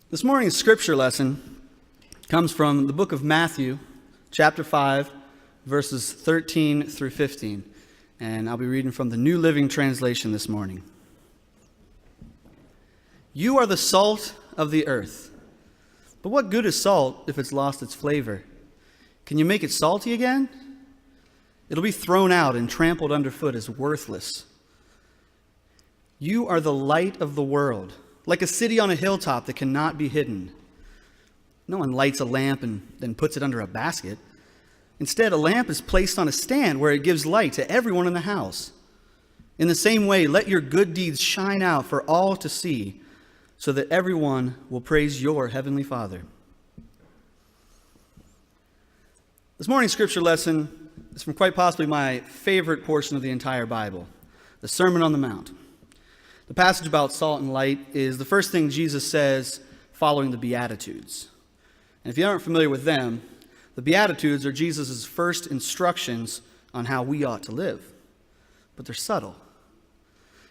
This morning's scripture lesson comes from the book of Matthew, chapter 5, verses 13 through 15. And I'll be reading from the New Living Translation this morning. You are the salt of the earth. But what good is salt if it's lost its flavor? Can you make it salty again? It'll be thrown out and trampled underfoot as worthless. You are the light of the world, like a city on a hilltop that cannot be hidden. No one lights a lamp and then puts it under a basket. Instead, a lamp is placed on a stand where it gives light to everyone in the house. In the same way, let your good deeds shine out for all to see, so that everyone will praise your heavenly Father. This morning's scripture lesson is from quite possibly my favorite portion of the entire Bible, the Sermon on the Mount. The passage about salt and light is the first thing Jesus says following the Beatitudes. And if you aren't familiar with them, the Beatitudes are Jesus' first instructions on how we ought to live. But they're subtle.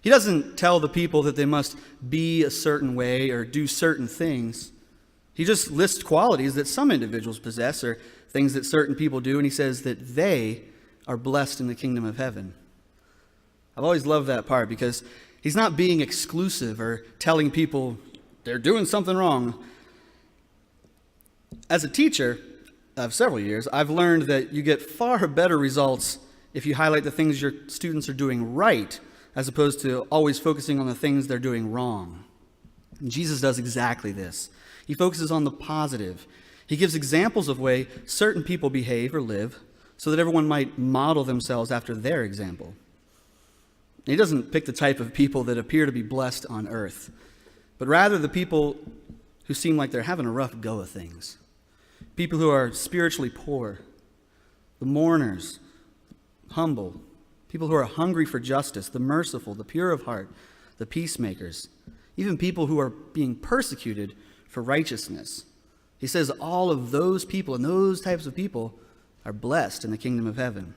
He doesn't tell the people that they must be a certain way or do certain things. He just lists qualities that some individuals possess or things that certain people do, and he says that they are blessed in the kingdom of heaven. I've always loved that part because he's not being exclusive or telling people they're doing something wrong. As a teacher of several years, I've learned that you get far better results if you highlight the things your students are doing right, as opposed to always focusing on the things they're doing wrong. And Jesus does exactly this. He focuses on the positive. He gives examples of way certain people behave or live so that everyone might model themselves after their example. He doesn't pick the type of people that appear to be blessed on earth, but rather the people who seem like they're having a rough go of things. People who are spiritually poor, the mourners, humble, people who are hungry for justice, the merciful, the pure of heart, the peacemakers, even people who are being persecuted for righteousness. He says all of those people and those types of people are blessed in the kingdom of heaven.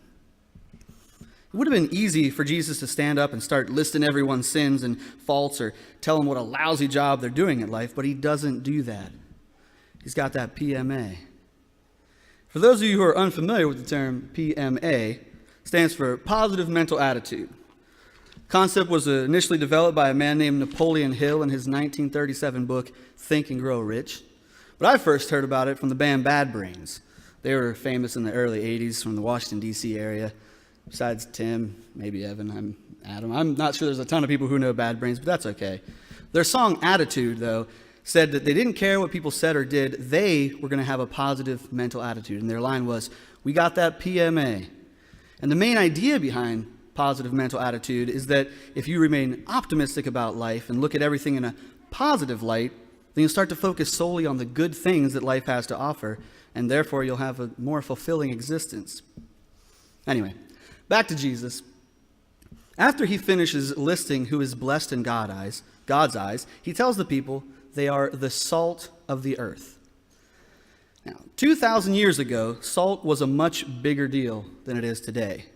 It would have been easy for Jesus to stand up and start listing everyone's sins and faults or tell them what a lousy job they're doing at life, but he doesn't do that. He's got that PMA. For those of you who are unfamiliar with the term PMA, stands for positive mental attitude. The concept was initially developed by a man named Napoleon Hill in his 1937 book, Think and Grow Rich. But I first heard about it from the band Bad Brains. They were famous in the early 80s from the Washington, D.C. area. Besides Tim, maybe Evan, I'm Adam. I'm not sure there's a ton of people who know Bad Brains, but that's okay. Their song Attitude, though, said that they didn't care what people said or did. They were going to have a positive mental attitude. And their line was, "We got that PMA." And the main idea behind positive mental attitude is that if you remain optimistic about life and look at everything in a positive light, then you'll start to focus solely on the good things that life has to offer, and therefore you'll have a more fulfilling existence. Anyway, back to Jesus. After he finishes listing who is blessed in God's eyes, he tells the people they are the salt of the earth. Now, 2,000 years ago, salt was a much bigger deal than it is today.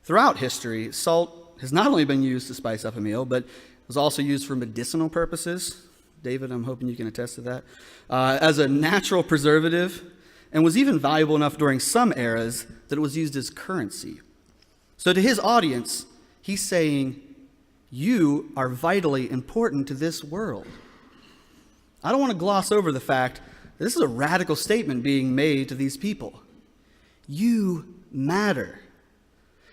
Throughout history, salt has not only been used to spice up a meal, but was also used for medicinal purposes. David, I'm hoping you can attest to that. As a natural preservative, and was even valuable enough during some eras that it was used as currency. So to his audience, he's saying, you are vitally important to this world. I don't want to gloss over the fact that this is a radical statement being made to these people. You matter.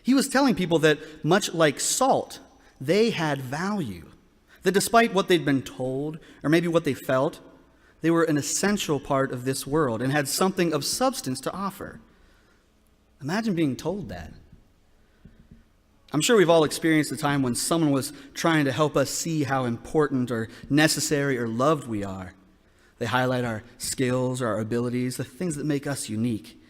He was telling people that much like salt, they had value. That despite what they'd been told, or maybe what they felt, they were an essential part of this world and had something of substance to offer. Imagine being told that. I'm sure we've all experienced a time when someone was trying to help us see how important or necessary or loved we are. They highlight our skills or our abilities, the things that make us unique.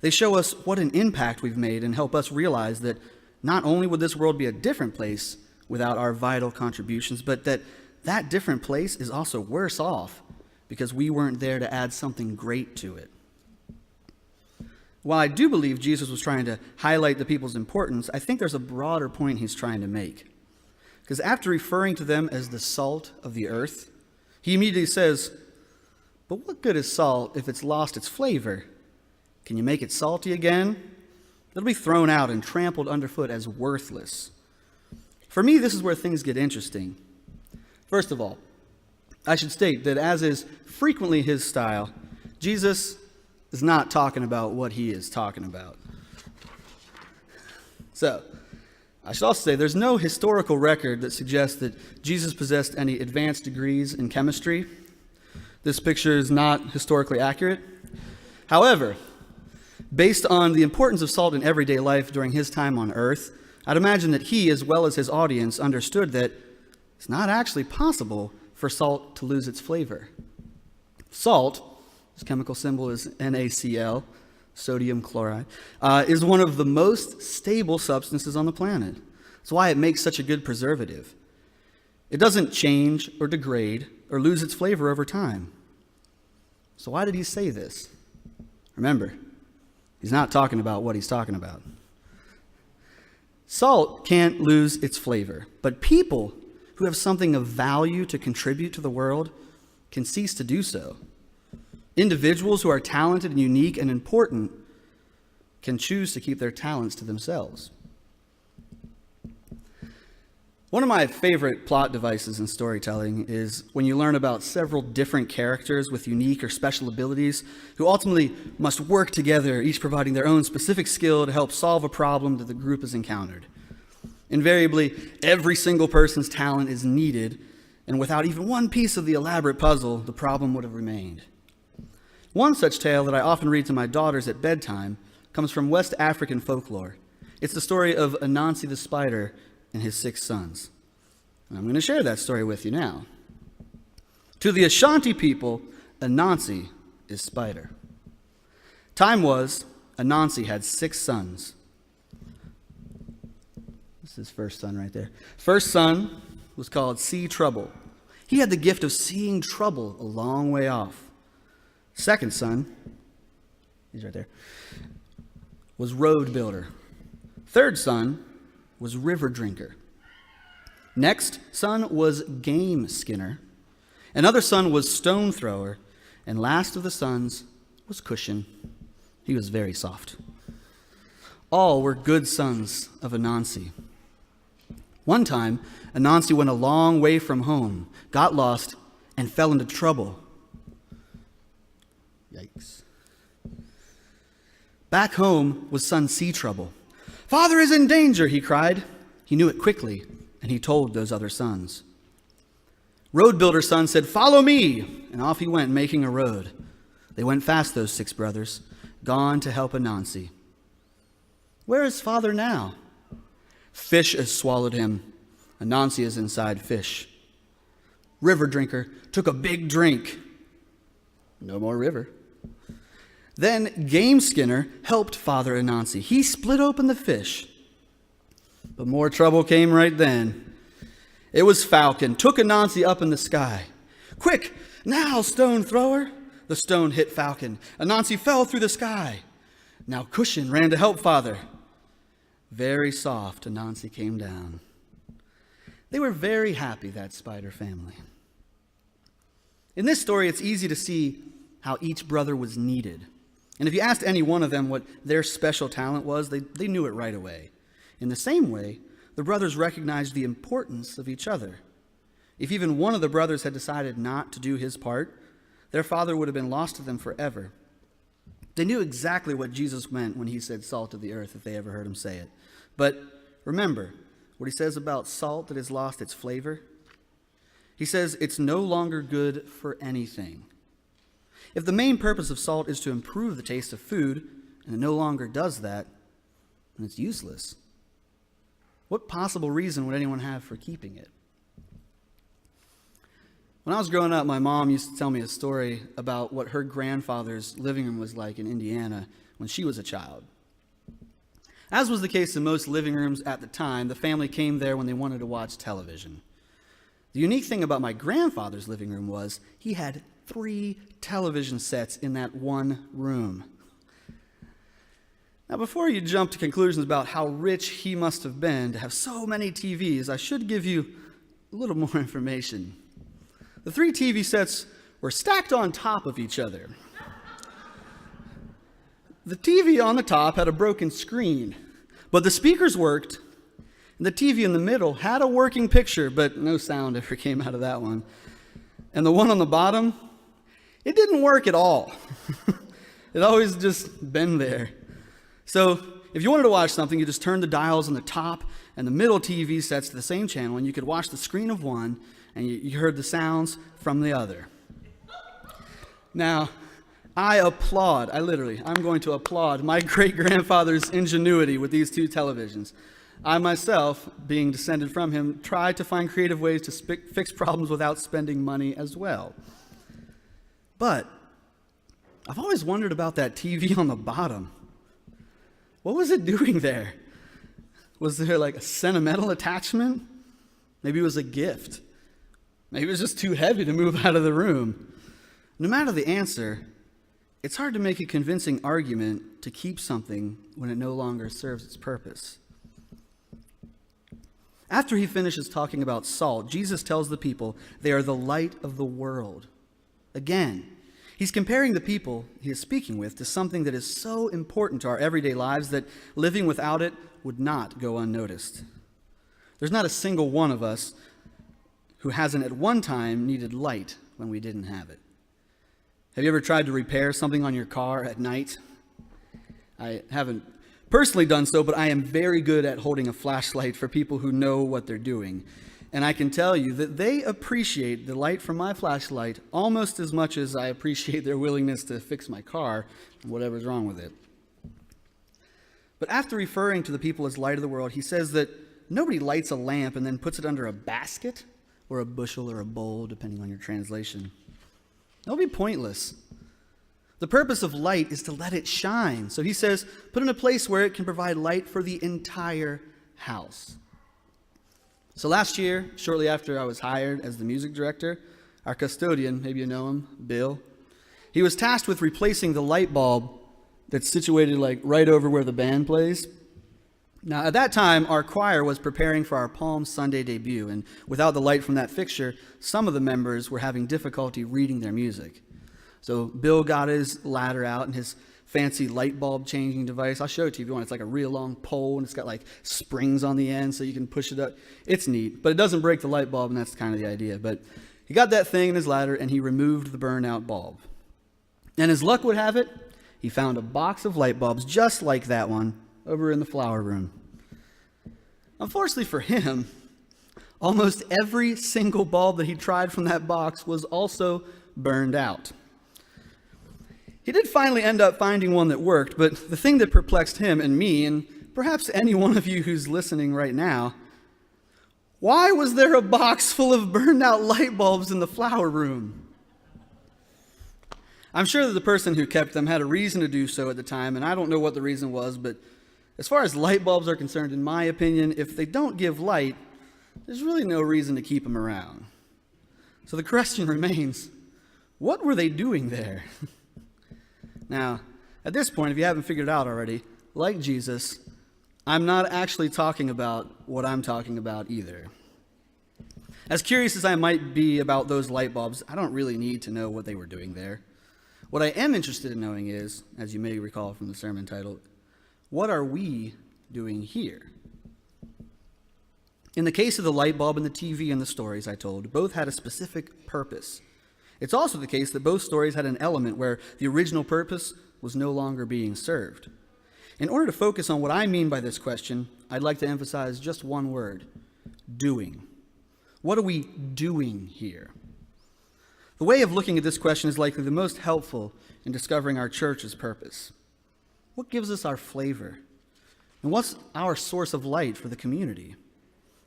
They show us what an impact we've made and help us realize that not only would this world be a different place without our vital contributions, but that different place is also worse off because we weren't there to add something great to it. While I do believe Jesus was trying to highlight the people's importance, I think there's a broader point he's trying to make. Because after referring to them as the salt of the earth, He immediately says, "But what good is salt if it's lost its flavor? Can you make it salty again? It'll be thrown out and trampled underfoot as worthless." For me, this is where things get interesting. First of all, I should state that, as is frequently his style, Jesus is not talking about what he is talking about. So, I should also say there's no historical record that suggests that Jesus possessed any advanced degrees in chemistry. This picture is not historically accurate. However, based on the importance of salt in everyday life during his time on earth, I'd imagine that he, as well as his audience, understood that it's not actually possible for salt to lose its flavor. Salt, its chemical symbol is NaCl, sodium chloride, is one of the most stable substances on the planet. That's why it makes such a good preservative. It doesn't change or degrade or lose its flavor over time. So why did he say this? Remember, he's not talking about what he's talking about. Salt can't lose its flavor, but people who have something of value to contribute to the world can cease to do so. Individuals who are talented and unique and important can choose to keep their talents to themselves. One of my favorite plot devices in storytelling is when you learn about several different characters with unique or special abilities who ultimately must work together, each providing their own specific skill to help solve a problem that the group has encountered. Invariably, every single person's talent is needed, and without even one piece of the elaborate puzzle, the problem would have remained. One such tale that I often read to my daughters at bedtime comes from West African folklore. It's the story of Anansi the spider and his 6 sons. And I'm going to share that story with you now. To the Ashanti people, Anansi is spider. Time was, Anansi had 6 sons. This is his first son right there. First son was called See Trouble. He had the gift of seeing trouble a long way off. Second son, he's right there, was Road Builder. Third son was River Drinker. Next son was Game Skinner. Another son was Stone Thrower. And last of the sons was Cushion. He was very soft. All were good sons of Anansi. One time, Anansi went a long way from home, got lost, and fell into trouble. Yikes. Back home was son See Trouble. "Father is in danger," he cried. He knew it quickly, and he told those other sons. Road Builder's son said, "Follow me," and off he went, making a road. They went fast, those 6 brothers, gone to help Anansi. Where is father now? Fish has swallowed him. Anansi is inside fish. River Drinker took a big drink. No more river. Then Game Skinner helped Father Anansi. He split open the fish. But more trouble came right then. It was Falcon, took Anansi up in the sky. "Quick, now, Stone Thrower!" The stone hit Falcon. Anansi fell through the sky. Now Cushion ran to help Father. Very soft, Anansi came down. They were very happy, that spider family. In this story, it's easy to see how each brother was needed. And if you asked any one of them what their special talent was, they knew it right away. In the same way, the brothers recognized the importance of each other. If even one of the brothers had decided not to do his part, their father would have been lost to them forever. They knew exactly what Jesus meant when he said salt of the earth, if they ever heard him say it. But remember what he says about salt that has lost its flavor? He says it's no longer good for anything. If the main purpose of salt is to improve the taste of food, and it no longer does that, then it's useless. What possible reason would anyone have for keeping it? When I was growing up, my mom used to tell me a story about what her grandfather's living room was like in Indiana when she was a child. As was the case in most living rooms at the time, the family came there when they wanted to watch television. The unique thing about my grandfather's living room was he had 3 television sets in that one room. Now, before you jump to conclusions about how rich he must have been to have so many TVs, I should give you a little more information. The 3 TV sets were stacked on top of each other. The TV on the top had a broken screen, but the speakers worked, and the TV in the middle had a working picture, but no sound ever came out of that one. And the one on the bottom, it didn't work at all. It always just been there. So if you wanted to watch something, you just turned the dials on the top and the middle TV sets to the same channel, and you could watch the screen of one, and you heard the sounds from the other. Now, I'm going to applaud my great-grandfather's ingenuity with these 2 televisions. I myself, being descended from him, tried to find creative ways to fix problems without spending money as well. But I've always wondered about that TV on the bottom. What was it doing there? Was there like a sentimental attachment? Maybe it was a gift. Maybe it was just too heavy to move out of the room. No matter the answer, it's hard to make a convincing argument to keep something when it no longer serves its purpose. After he finishes talking about salt, Jesus tells the people they are the light of the world. Again, he's comparing the people he is speaking with to something that is so important to our everyday lives that living without it would not go unnoticed. There's not a single one of us who hasn't at one time needed light when we didn't have it. Have you ever tried to repair something on your car at night? I haven't personally done so, but I am very good at holding a flashlight for people who know what they're doing. And I can tell you that they appreciate the light from my flashlight almost as much as I appreciate their willingness to fix my car and whatever's wrong with it. But after referring to the people as light of the world, he says that nobody lights a lamp and then puts it under a basket or a bushel or a bowl, depending on your translation. That would be pointless. The purpose of light is to let it shine. So he says, put in a place where it can provide light for the entire house. So last year, shortly after I was hired as the music director, our custodian, maybe you know him, Bill, he was tasked with replacing the light bulb that's situated like right over where the band plays. Now, at that time, our choir was preparing for our Palm Sunday debut, and without the light from that fixture, some of the members were having difficulty reading their music. So Bill got his ladder out and his fancy light bulb changing device. I'll show it to you if you want. It's like a real long pole, and it's got like springs on the end so you can push it up. It's neat, but it doesn't break the light bulb, and that's kind of the idea. But he got that thing in his ladder, and he removed the burnout bulb. And as luck would have it, he found a box of light bulbs just like that one over in the flower room. Unfortunately for him, almost every single bulb that he tried from that box was also burned out. He did finally end up finding one that worked, but the thing that perplexed him and me, and perhaps any one of you who's listening right now, why was there a box full of burned out light bulbs in the flower room? I'm sure that the person who kept them had a reason to do so at the time, and I don't know what the reason was, but as far as light bulbs are concerned, in my opinion, if they don't give light, there's really no reason to keep them around. So the question remains, what were they doing there? Now, at this point, if you haven't figured it out already, like Jesus, I'm not actually talking about what I'm talking about either. As curious as I might be about those light bulbs, I don't really need to know what they were doing there. What I am interested in knowing is, as you may recall from the sermon title, what are we doing here? In the case of the light bulb and the TV and the stories I told, both had a specific purpose. It's also the case that both stories had an element where the original purpose was no longer being served. In order to focus on what I mean by this question, I'd like to emphasize just one word: doing. What are we doing here? The way of looking at this question is likely the most helpful in discovering our church's purpose. What gives us our flavor? And what's our source of light for the community?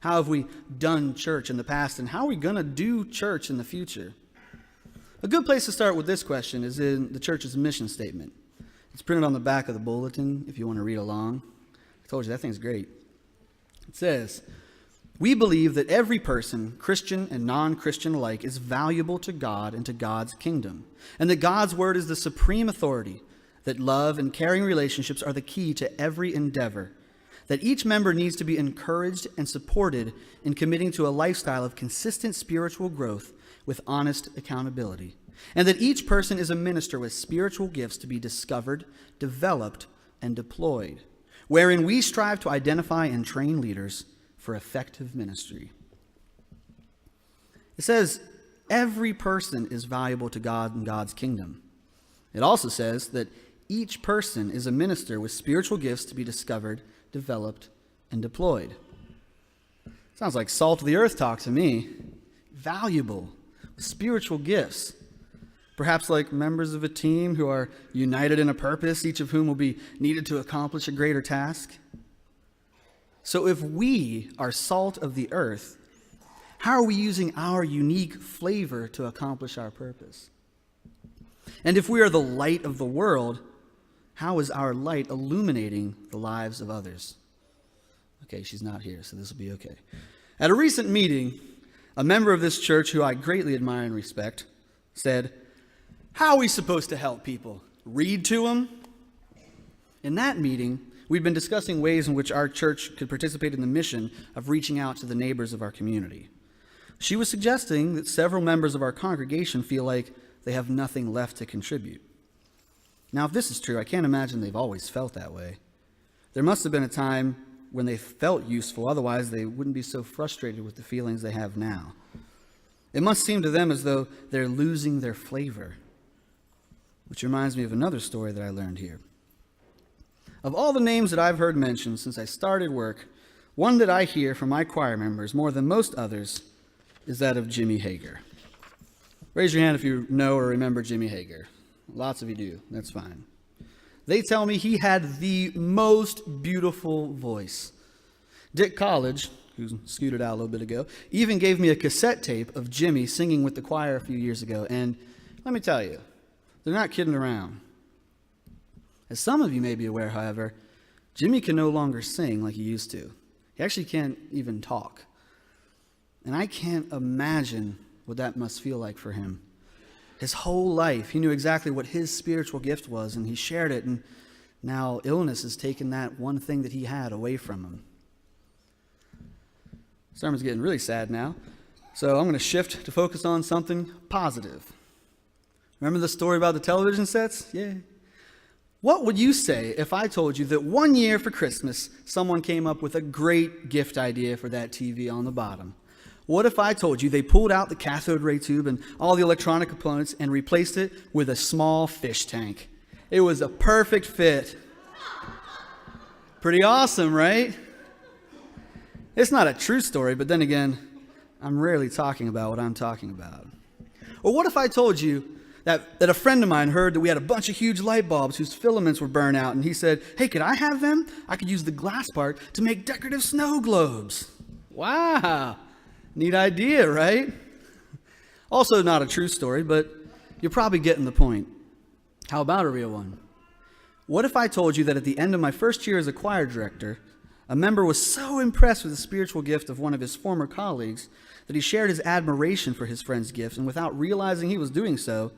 How have we done church in the past, and how are we going to do church in the future? A good place to start with this question is in the church's mission statement. It's printed on the back of the bulletin if you want to read along. I told you, that thing's great. It says, "We believe that every person, Christian and non-Christian alike, is valuable to God and to God's kingdom, and that God's word is the supreme authority, that love and caring relationships are the key to every endeavor, that each member needs to be encouraged and supported in committing to a lifestyle of consistent spiritual growth with honest accountability, and that each person is a minister with spiritual gifts to be discovered, developed, and deployed, wherein we strive to identify and train leaders for effective ministry. It says every person is valuable to God and God's kingdom. It also says that each person is a minister with spiritual gifts to be discovered, developed, and deployed. Sounds like salt of the earth talk to me. Valuable, with spiritual gifts. Perhaps like members of a team who are united in a purpose, each of whom will be needed to accomplish a greater task. So if we are salt of the earth, how are we using our unique flavor to accomplish our purpose? And if we are the light of the world, how is our light illuminating the lives of others? Okay, she's not here, so this will be okay. At a recent meeting, a member of this church who I greatly admire and respect said, "How are we supposed to help people? Read to them?" In that meeting, we'd been discussing ways in which our church could participate in the mission of reaching out to the neighbors of our community. She was suggesting that several members of our congregation feel like they have nothing left to contribute. Now, if this is true, I can't imagine they've always felt that way. There must have been a time when they felt useful, otherwise they wouldn't be so frustrated with the feelings they have now. It must seem to them as though they're losing their flavor, which reminds me of another story that I learned here. Of all the names that I've heard mentioned since I started work, one that I hear from my choir members more than most others is that of Jimmy Hager. Raise your hand if you know or remember Jimmy Hager. Lots of you do. That's fine. They tell me he had the most beautiful voice. Dick College, who scooted out a little bit ago, even gave me a cassette tape of Jimmy singing with the choir a few years ago. And let me tell you, they're not kidding around. As some of you may be aware, however, Jimmy can no longer sing like he used to. He actually can't even talk. And I can't imagine what that must feel like for him. His whole life, he knew exactly what his spiritual gift was, and he shared it, and now illness has taken that one thing that he had away from him. Sermon's getting really sad now, so I'm going to shift to focus on something positive. Remember the story about the television sets? Yeah. What would you say if I told you that one year for Christmas, someone came up with a great gift idea for that TV on the bottom? What if I told you they pulled out the cathode ray tube and all the electronic components and replaced it with a small fish tank? It was a perfect fit. Pretty awesome, right? It's not a true story, but then again, I'm rarely talking about what I'm talking about. Or what if I told you that a friend of mine heard that we had a bunch of huge light bulbs whose filaments were burned out, and he said, "Hey, could I have them? I could use the glass part to make decorative snow globes." Wow. Neat idea, right? Also not a true story, but you're probably getting the point. How about a real one? What if I told you that at the end of my first year as a choir director, a member was so impressed with the spiritual gift of one of his former colleagues that he shared his admiration for his friend's gift, and without realizing he was doing so,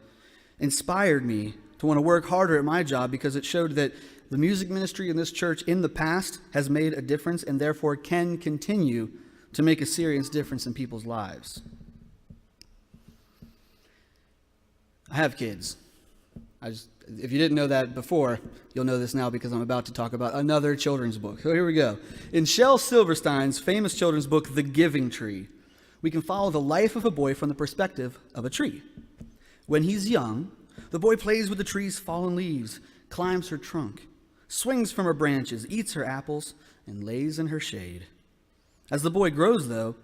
inspired me to want to work harder at my job because it showed that the music ministry in this church in the past has made a difference and therefore can continue to make a serious difference in people's lives. I have kids. If you didn't know that before, you'll know this now because I'm about to talk about another children's book. So here we go. In Shel Silverstein's famous children's book, The Giving Tree, we can follow the life of a boy from the perspective of a tree. When he's young, the boy plays with the tree's fallen leaves, climbs her trunk, swings from her branches, eats her apples, and lays in her shade. As the boy grows, though,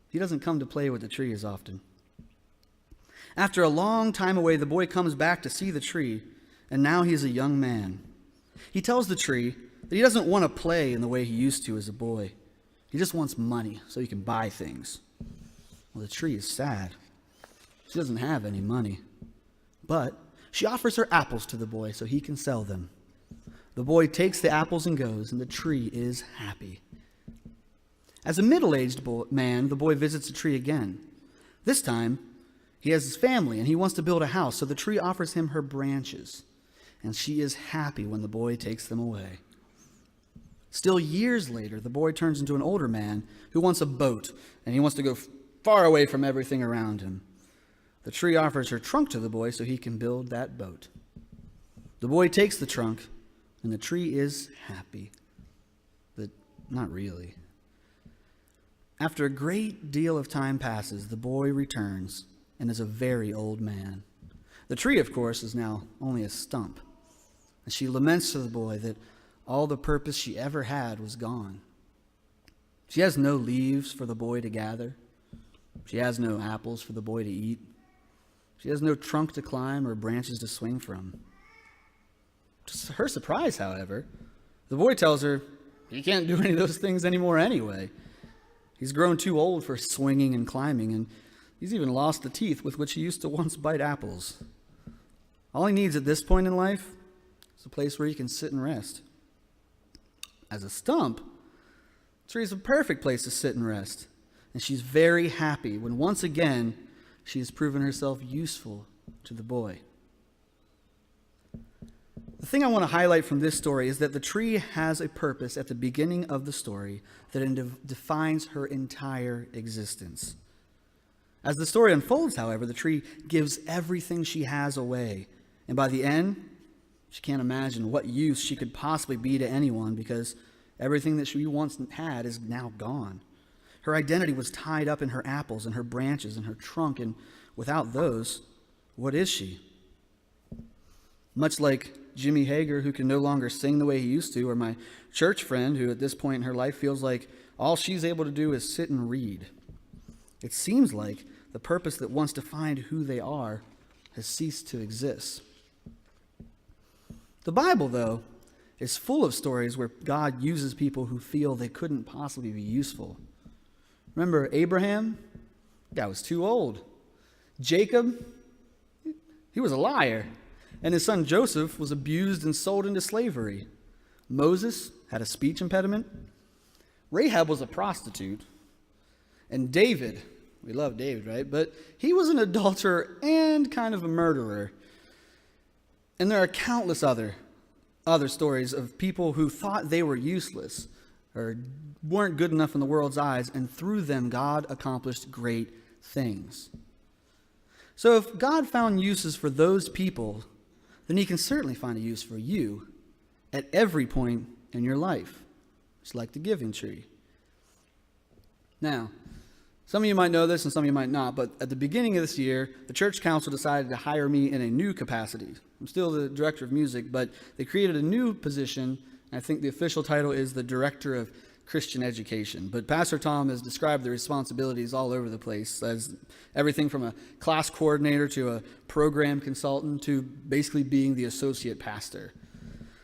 he doesn't come to play with the tree as often. After a long time away, the boy comes back to see the tree, and now he's a young man. He tells the tree that he doesn't want to play in the way he used to as a boy. He just wants money so he can buy things. Well, the tree is sad. She doesn't have any money. But she offers her apples to the boy so he can sell them. The boy takes the apples and goes, and the tree is happy. As a middle-aged man, the boy visits the tree again. This time, he has his family, and he wants to build a house, so the tree offers him her branches, and she is happy when the boy takes them away. Still years later, the boy turns into an older man who wants a boat, and he wants to go far away from everything around him. The tree offers her trunk to the boy so he can build that boat. The boy takes the trunk, and the tree is happy. But not really. After a great deal of time passes, the boy returns and is a very old man. The tree, of course, is now only a stump. And she laments to the boy that all the purpose she ever had was gone. She has no leaves for the boy to gather. She has no apples for the boy to eat. She has no trunk to climb or branches to swing from. To her surprise, however, the boy tells her he can't do any of those things anymore anyway. He's grown too old for swinging and climbing, and he's even lost the teeth with which he used to once bite apples. All he needs at this point in life is a place where he can sit and rest. As a stump, the tree is a perfect place to sit and rest, and she's very happy when once again she has proven herself useful to the boy. The thing I want to highlight from this story is that the tree has a purpose at the beginning of the story that defines her entire existence. As the story unfolds, however, the tree gives everything she has away, and by the end, she can't imagine what use she could possibly be to anyone because everything that she once had is now gone. Her identity was tied up in her apples and her branches and her trunk, and without those, what is she? Much like Jimmy Hager, who can no longer sing the way he used to, or my church friend, who at this point in her life feels like all she's able to do is sit and read. It seems like the purpose that once defined who they are has ceased to exist. The Bible, though, is full of stories where God uses people who feel they couldn't possibly be useful. Remember Abraham? That was too old. Jacob? He was a liar. And his son Joseph was abused and sold into slavery. Moses had a speech impediment. Rahab was a prostitute. And David, we love David, right? But he was an adulterer and kind of a murderer. And there are countless other stories of people who thought they were useless or weren't good enough in the world's eyes, and through them God accomplished great things. So if God found uses for those people, then he can certainly find a use for you at every point in your life. It's like the giving tree. Now, some of you might know this and some of you might not, but at the beginning of this year, the church council decided to hire me in a new capacity. I'm still the director of music, but they created a new position. I think the official title is the Director of Christian Education. But Pastor Tom has described the responsibilities all over the place, as everything from a class coordinator to a program consultant to basically being the associate pastor.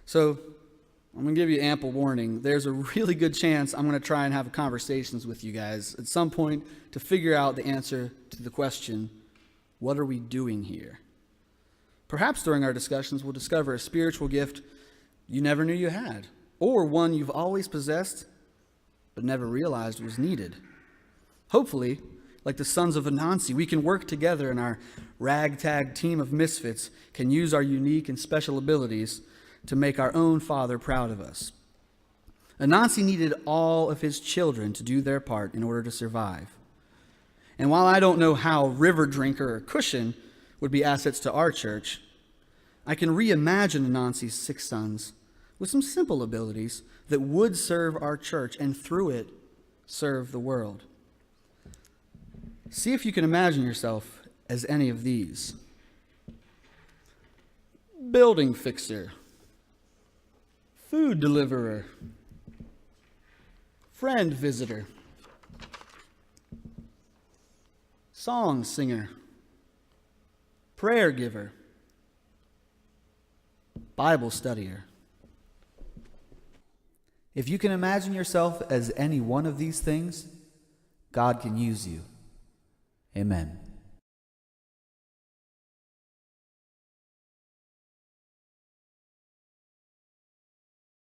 So I'm going to give you ample warning. There's a really good chance I'm going to try and have conversations with you guys at some point to figure out the answer to the question, what are we doing here? Perhaps during our discussions we'll discover a spiritual gift you never knew you had, or one you've always possessed but never realized was needed. Hopefully, like the sons of Anansi, we can work together and our ragtag team of misfits can use our unique and special abilities to make our own Father proud of us. Anansi needed all of his children to do their part in order to survive. And while I don't know how River Drinker or Cushion would be assets to our church, I can reimagine Anansi's 6 sons with some simple abilities that would serve our church and through it serve the world. See if you can imagine yourself as any of these. Building fixer, food deliverer, friend visitor, song singer, prayer giver, Bible studier. If you can imagine yourself as any one of these things, God can use you. Amen.